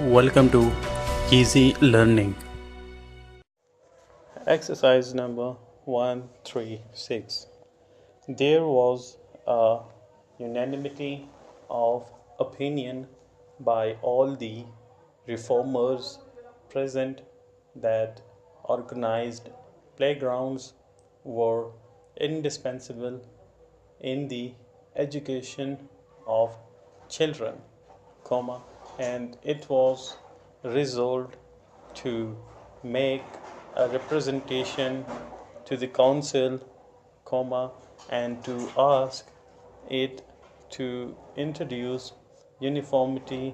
Welcome to Easy Learning. Exercise number 136. There was a unanimity of opinion by all the reformers present that organized playgrounds were indispensable in the education of children, and it was resolved to make a representation to the council, and to ask it to introduce uniformity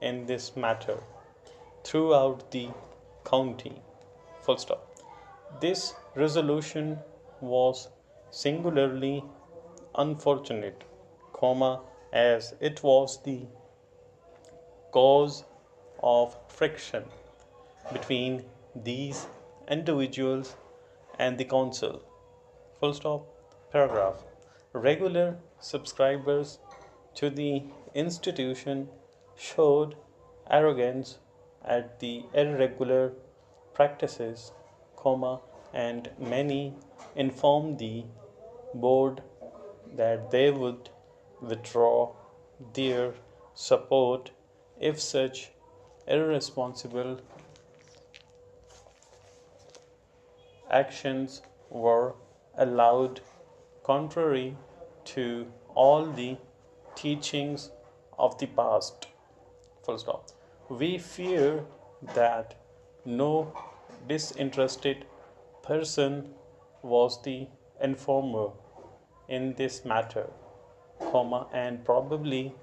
in this matter throughout the county. Full stop. This resolution was singularly unfortunate, as it was the cause of friction between these individuals and the council. Full stop. Paragraph. Regular subscribers to the institution showed arrogance at the irregular practices, and many informed the board that they would withdraw their support if such irresponsible actions were allowed, contrary to all the teachings of the past. Full stop. We fear that no disinterested person was the informer in this matter, and probably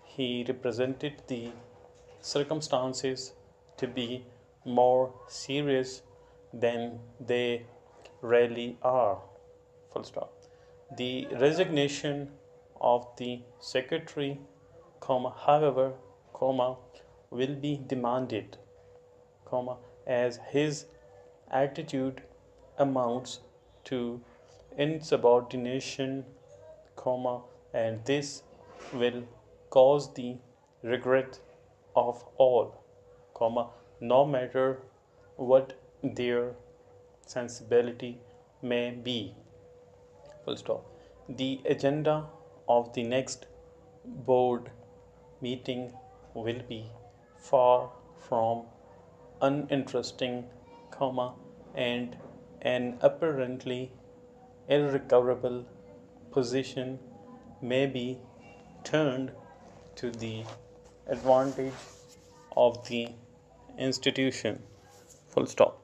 he represented the circumstances to be more serious than they really are. Full stop. The resignation of the secretary, however, will be demanded, as his attitude amounts to insubordination, and this will cause the regret of all, no matter what their sensibility may be. Full stop. The agenda of the next board meeting will be far from uninteresting, and an apparently irrecoverable position may be turned to the advantage of the institution. Full stop.